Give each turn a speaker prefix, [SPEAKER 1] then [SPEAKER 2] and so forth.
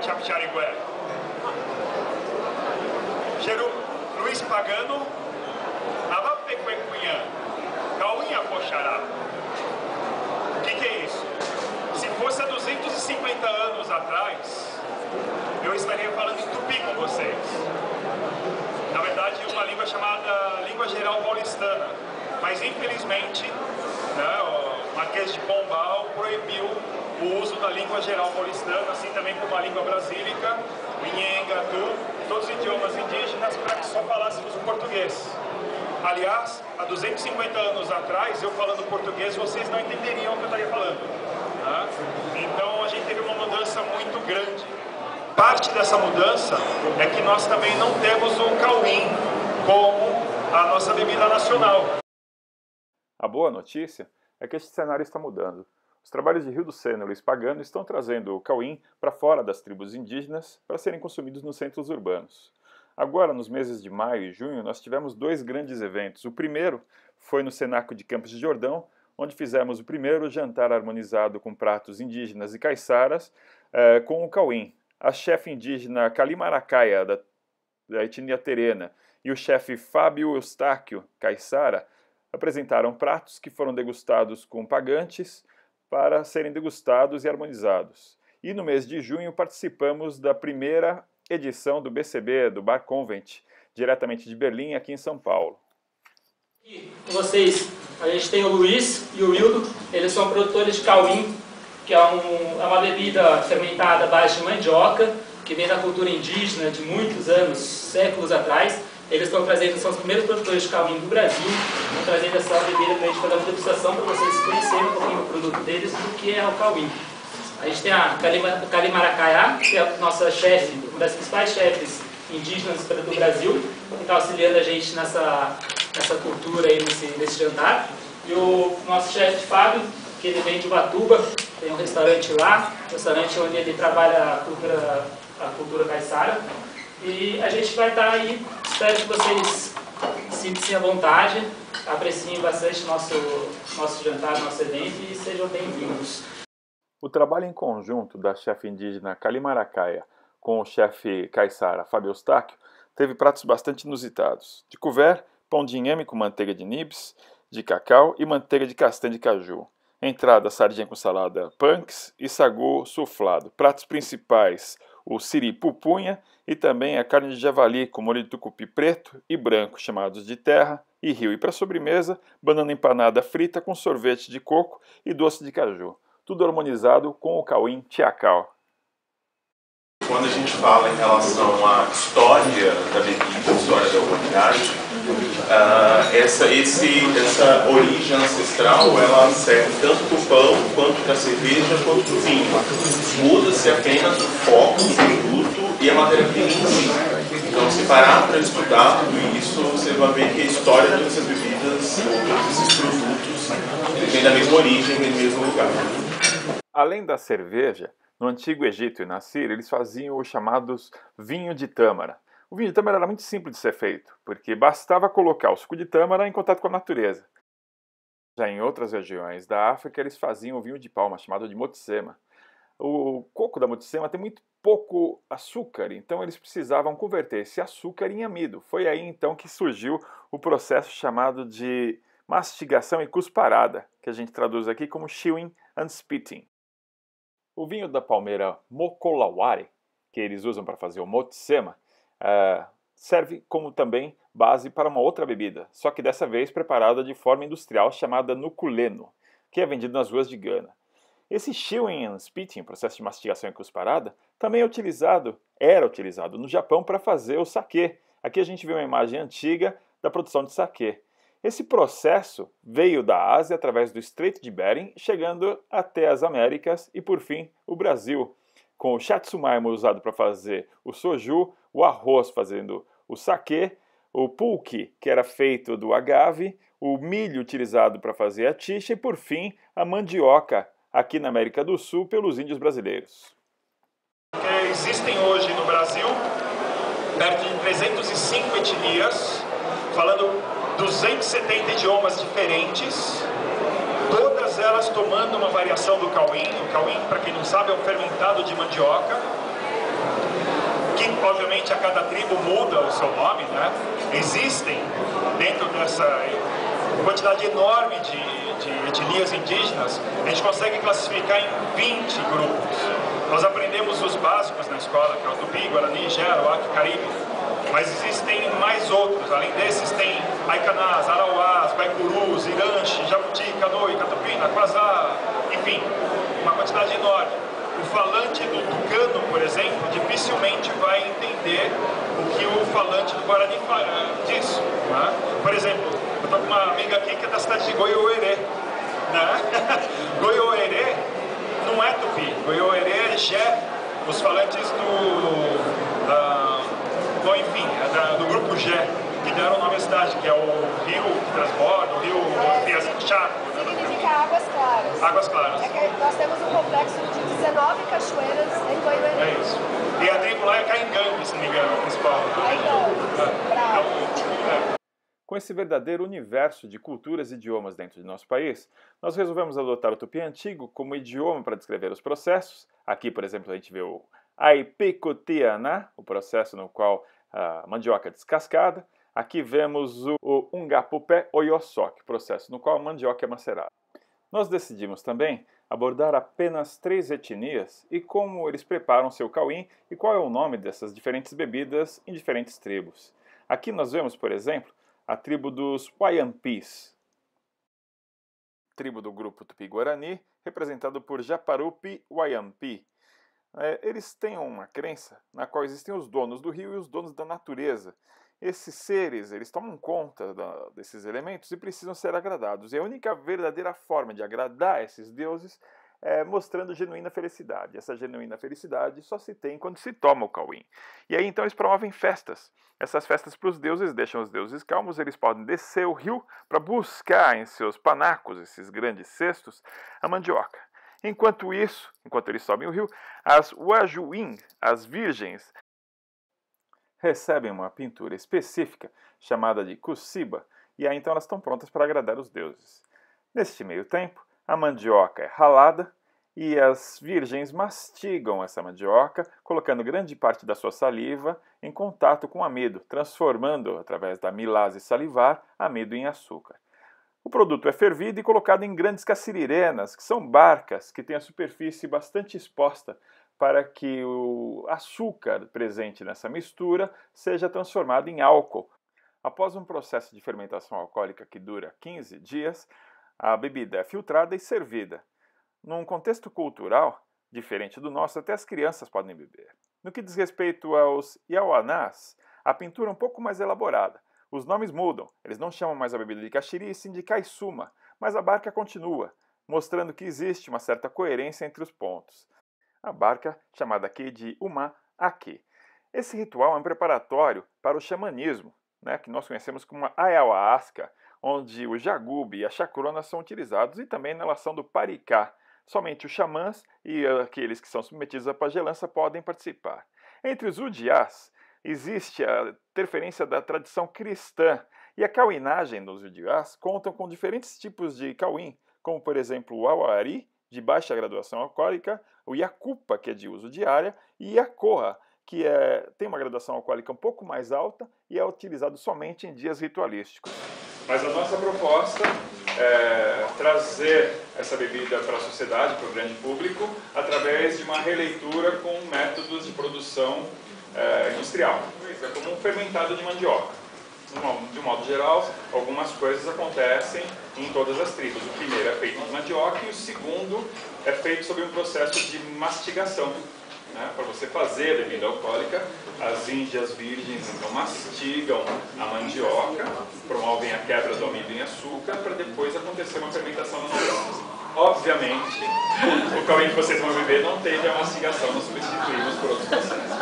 [SPEAKER 1] Chapicharigué. Cheiro Luiz Pagano, Avapequecunhã, Cauinha Poxará. O que é isso? Se fosse há 250 anos atrás, eu estaria falando em tupi com vocês. Na verdade, uma língua chamada Língua Geral Paulistana. Mas, infelizmente, né, o Marquês de Pombal proibiu o uso da língua geral paulistana, assim também como a língua brasílica, o Inhenga, Tu, todos os idiomas indígenas, para que só falássemos o português. Aliás, há 250 anos atrás, eu falando português, vocês não entenderiam o que eu estaria falando. Né? Então, a gente teve uma mudança muito grande. Parte dessa mudança é que nós também não temos o cauim como a nossa bebida nacional.
[SPEAKER 2] A boa notícia é que este cenário está mudando. Os trabalhos de Rio do Sena e Luiz Pagano estão trazendo o cauim para fora das tribos indígenas para serem consumidos nos centros urbanos. Agora, nos meses de maio e junho, nós tivemos dois grandes eventos. O primeiro foi no Senaco de Campos de Jordão, onde fizemos o primeiro jantar harmonizado com pratos indígenas e caiçaras com o cauim. A chefe indígena Calimaracaia, da etnia terena, e o chefe Fábio Eustáquio Caiçara apresentaram pratos que foram degustados com pagantes para serem degustados e harmonizados. E no mês de junho participamos da primeira edição do BCB, do Bar Convent, diretamente de Berlim, aqui em São Paulo.
[SPEAKER 3] E com vocês, a gente tem o Luiz e o Wildo, eles são produtores de cauim, que é uma bebida fermentada à base de mandioca, que vem da cultura indígena de muitos anos, séculos atrás. Eles estão trazendo, são os primeiros produtores de cauim do Brasil, estão trazendo essa bebida para a gente fazer uma degustação para vocês conhecerem um pouquinho do produto deles e do que é o cauim. A gente tem a Calimaracaia, que é a nossa chefe, uma das principais chefes indígenas do Brasil, que está auxiliando a gente nessa cultura aí, nesse jantar. E o nosso chefe Fábio, que ele vem de Ubatuba, tem um restaurante lá, restaurante onde ele trabalha a cultura caiçara. E a gente vai estar aí, espero que vocês sintam-se à vontade, apreciem bastante nosso jantar, nosso evento e sejam bem-vindos.
[SPEAKER 2] O trabalho em conjunto da chefe indígena Calimaracaia com o chefe caiçara Fábio Eustáquio teve pratos bastante inusitados. De couvert, pão de inhame com manteiga de nibs, de cacau e manteiga de castanha de caju. Entrada, sardinha com salada punks e sagu suflado. Pratos principais, o siri pupunha e também a carne de javali com molho de tucupi preto e branco, chamados de terra e rio. E para sobremesa, banana empanada frita com sorvete de coco e doce de caju. Tudo harmonizado com o cauim tiacal.
[SPEAKER 4] Quando a gente fala em relação à história da bebida, a história da humanidade, essa origem ancestral, ela serve tanto para o pão, quanto para a cerveja, quanto para o vinho. Muda-se apenas o foco do produto e a matéria-prima em si. Então, se parar para estudar tudo isso, você vai ver que a história de todas essas bebidas, ou todos esses produtos, vem da mesma origem, vem do mesmo lugar.
[SPEAKER 2] Além da cerveja, no Antigo Egito e na Síria, eles faziam os chamados vinho de tâmara. O vinho de tâmara era muito simples de ser feito, porque bastava colocar o suco de tâmara em contato com a natureza. Já em outras regiões da África, eles faziam o vinho de palma, chamado de motsema. O coco da motsema tem muito pouco açúcar, então eles precisavam converter esse açúcar em amido. Foi aí então que surgiu o processo chamado de mastigação e cusparada, que a gente traduz aqui como chewing and spitting. O vinho da palmeira Mokolaware, que eles usam para fazer o motsema, serve como também base para uma outra bebida, só que dessa vez preparada de forma industrial chamada nukuleno, que é vendido nas ruas de Gana. Esse chewing and spitting, processo de mastigação e cusparada, também era utilizado no Japão para fazer o saquê. Aqui a gente vê uma imagem antiga da produção de saquê. Esse processo veio da Ásia através do Estreito de Bering, chegando até as Américas e, por fim, o Brasil, com o Shatsumaimo usado para fazer o soju, o arroz fazendo o saquê, o pulque, que era feito do agave, o milho utilizado para fazer a tixa e, por fim, a mandioca, aqui na América do Sul, pelos índios brasileiros.
[SPEAKER 1] Existem hoje no Brasil perto de 305 etnias, falando 270 idiomas diferentes, todas elas tomando uma variação do cauim. O cauim, para quem não sabe, é um fermentado de mandioca. obviamente a cada tribo muda o seu nome, né? Existem dentro dessa quantidade enorme de etnias indígenas, a gente consegue classificar em 20 grupos. Nós aprendemos os básicos na escola, que é o Tupi, Guarani, Gé, Arawak, Caribe, mas existem mais outros. Além desses tem Aikanás, Arauás, Baicurus, Iranche, Jabuti, Canoe, Catupina, Quasá, enfim, uma quantidade enorme. O falante do tucano, por exemplo, dificilmente vai entender o que o falante do Guarani diz. Né? Por exemplo, eu estou com uma amiga aqui que é da cidade de Goiôerê. Né? Goiôerê não é tupi, Goiôerê é Gé, os falantes do grupo Gé, que deram o nome à cidade, que é o rio que transborda, o rio Chaco.
[SPEAKER 5] Significa águas claras.
[SPEAKER 1] Águas claras.
[SPEAKER 5] É que nós temos um complexo de 19 cachoeiras em Goiôerê.
[SPEAKER 1] É isso. E a tribo lá é Caingangue, se não me engano, o principal.
[SPEAKER 5] Caingangue, bravo.
[SPEAKER 2] Com esse verdadeiro universo de culturas e idiomas dentro de nosso país, nós resolvemos adotar o tupi antigo como idioma para descrever os processos. Aqui, por exemplo, a gente vê o Aipecotianá, o processo no qual a mandioca é descascada. Aqui vemos o Ungapupé Oiosok, processo no qual a mandioca é macerada. Nós decidimos também abordar apenas 3 etnias e como eles preparam seu cauim e qual é o nome dessas diferentes bebidas em diferentes tribos. Aqui nós vemos, por exemplo, a tribo dos Waiampis, tribo do grupo Tupi-Guarani, representado por Japarupi Waiampi. Eles têm uma crença na qual existem os donos do rio e os donos da natureza. Esses seres, eles tomam conta desses elementos e precisam ser agradados. E a única verdadeira forma de agradar esses deuses é mostrando genuína felicidade. Essa genuína felicidade só se tem quando se toma o cauim. E aí então eles promovem festas. Essas festas para os deuses deixam os deuses calmos, eles podem descer o rio para buscar em seus panacos, esses grandes cestos, a mandioca. Enquanto eles sobem o rio, as Wajuin, as virgens, recebem uma pintura específica chamada de Kusiba, e aí então elas estão prontas para agradar os deuses. Neste meio tempo, a mandioca é ralada e as virgens mastigam essa mandioca, colocando grande parte da sua saliva em contato com o amido, transformando, através da milase salivar, amido em açúcar. O produto é fervido e colocado em grandes cacirirenas, que são barcas que têm a superfície bastante exposta, para que o açúcar presente nessa mistura seja transformado em álcool. Após um processo de fermentação alcoólica que dura 15 dias, a bebida é filtrada e servida. Num contexto cultural diferente do nosso, até as crianças podem beber. No que diz respeito aos Iauanás, a pintura é um pouco mais elaborada. Os nomes mudam, eles não chamam mais a bebida de caxiri, e sim de caissuma, mas a barca continua, mostrando que existe uma certa coerência entre os pontos. A barca, chamada aqui de Uma-Aki. Esse ritual é um preparatório para o xamanismo, que nós conhecemos como a ayahuasca, onde o jagube e a chacrona são utilizados, e também na relação do paricá. Somente os xamãs e aqueles que são submetidos à pagelança podem participar. Entre os udiás, existe a interferência da tradição cristã, e a cauinagem dos udiás contam com diferentes tipos de cauim, como por exemplo o auari, de baixa graduação alcoólica, o iacupa, que é de uso diária, e iacoa, que tem uma graduação alcoólica um pouco mais alta e é utilizado somente em dias ritualísticos. Mas a nossa proposta é trazer essa bebida para a sociedade, para o grande público, através de uma releitura com métodos de produção industrial. É como um fermentado de mandioca. De um modo geral, algumas coisas acontecem em todas as tribos. O primeiro é feito de mandioca e o segundo é feito sob um processo de mastigação. Para você fazer a bebida alcoólica, as índias virgens então mastigam a mandioca, promovem a quebra do amido em açúcar, para depois acontecer uma fermentação na nossa. Obviamente, o cauim que vocês vão beber não teve a mastigação, nós substituímos por outros processos.